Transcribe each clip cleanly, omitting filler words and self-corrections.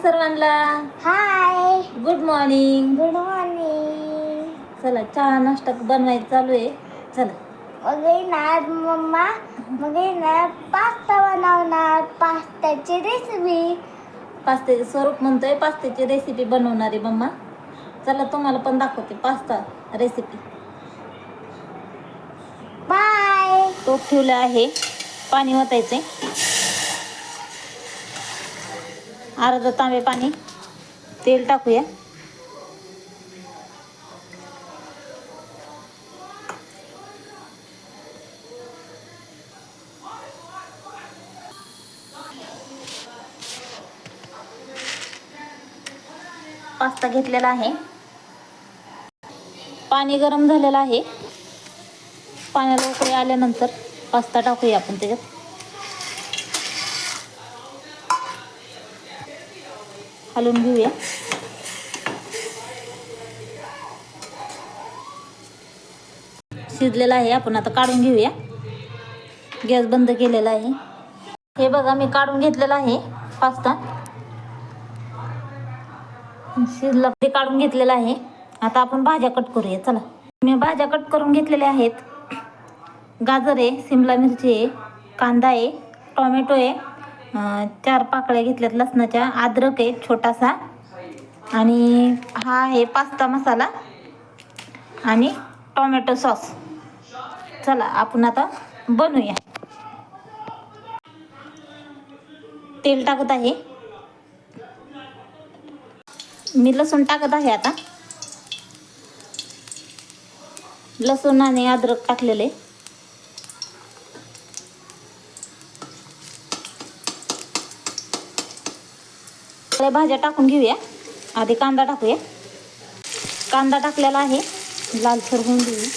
सर्वांना. Hi. Good morning. Good morning. चला चहा नाश्ता बनवायचं चालू आहे. चला मग ना मम्मा मग ना पास्ता बनवणार. पास्त्याची रेसिपी. पास्त्याचे स्वरूप म्हणतोय, पास्त्याची रेसिपी बनवणार आहे मम्मा. चला तुम्हाला पण दाखवते पास्ता रेसिपी. बाय. टोप ठेवला आहे, पाणी ओतायचंय. अर्धा तांबे पाणी. तेल टाकूया. पास्ता घेतलेला आहे. पाणी गरम झालेलं आहे. पाण्याला उकळी आल्यानंतर पास्ता टाकूया आपण त्याच्यात. हलवून घेऊया. शिजलेला आहे, आपण आता काढून घेऊया. गॅस बंद केलेला आहे. हे बघा, मी काढून घेतलेला आहे पास्ता. शिजला ते काढून घेतलेला आहे. आता आपण भाज्या कट करूया. चला, मी भाज्या कट करून घेतलेल्या आहेत. गाजर आहे, शिमला मिरची आहे, कांदा आहे, टोमॅटो आहे, 4 पाकळ्या घेतल्यात लसणाच्या, अद्रक आहे छोटासा, आणि हा आहे पास्ता मसाला आणि टोमॅटो सॉस. चला आपण आता बनवूया. तेल टाकत आहे. मी लसूण टाकत आहे. आता लसूण आणि अद्रक टाकलेले. भाज्या टाकून घेऊया. आधी कांदा टाकूया. कांदा टाकलेला आहे, लालसर होऊन घेऊया.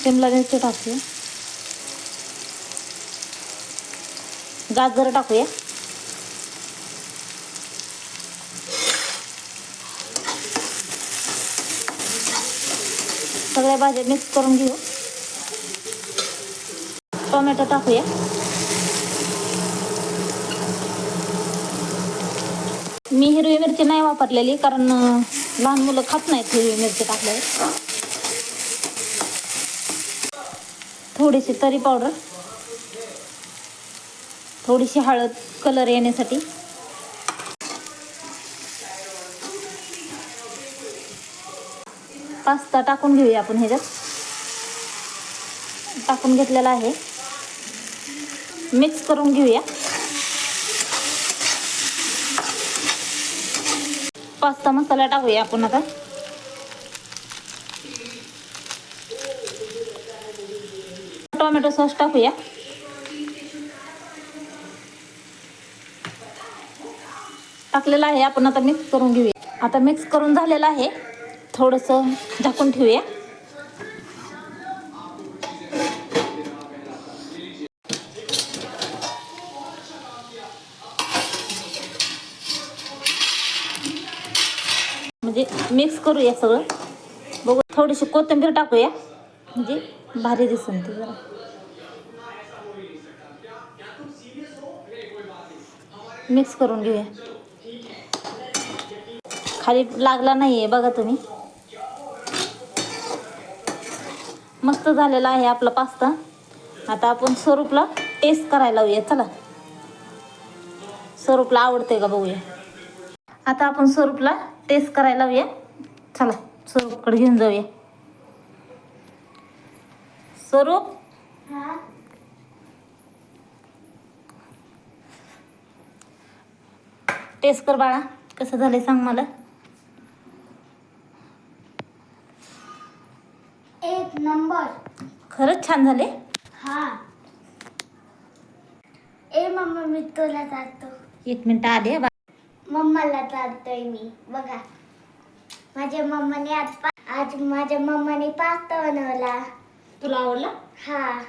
शिमला मिरची टाकूया. गाजर टाकूया. सगळ्या भाज्या मिक्स करून घेऊ. टोमॅटो टाकूया. मी हिरवी मिरची नाही वापरलेली, कारण लहान मुलं खात नाहीत हिरवी मिरची टाकल्यावर. थोडीशी तरी पावडर, थोडीशी हळद कलर येण्यासाठी. पास्ता टाकून घेऊया आपण. ह्याच्यात टाकून घेतलेला आहे. मिक्स करून घेऊया. पास्ता मसाला टाकूया आपण आता. टोमॅटो सॉस टाकूया. टाकलेला आहे, आपण आता मिक्स करून घेऊया. आता मिक्स करून झालेलं आहे. थोडंसं झाकून ठेवूया. म्हणजे मिक्स करूया सगळं. बघू, थोडीशी कोथिंबीर टाकूया, म्हणजे भारी दिसून ते जरा. मिक्स करून घेऊया. खाली लागला नाहीये बघा तुम्ही. मस्त झालेला आहे आपला पास्ता. आता आपण स्वरूपला टेस्ट करायला लावूया. चला, स्वरूपला आवडते का बघूया. आता आपण स्वरूपला टेस्ट करायला लावूया. चला, स्वरूपकडे घेऊन जाऊया. स्वरूप, टेस्ट कर बाळा, कसं झालंय सांग मला. एक नंबर. खरंच छान झाले. हा. ए मम्मा, मी तुला चालतो. 1 मिनिट आले. मम्माला चालतोय मी. बघा, माझ्या मम्माने आज माझ्या मम्माने पास्ता बनवला. तुला आवडला? हा.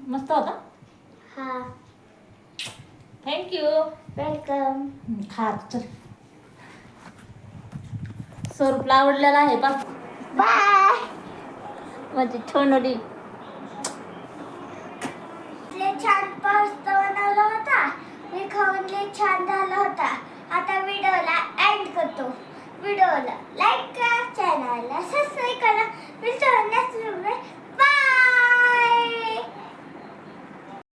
मस्त होता. हा. थँक्यू. वेलकम. खा चल. स्वरूपला आवडलेला आहे पास्ता. बाय. माझी छोनोडी. व्हिडिओला लाईक करा, चॅनलला सबस्क्राईब करा. मिळतो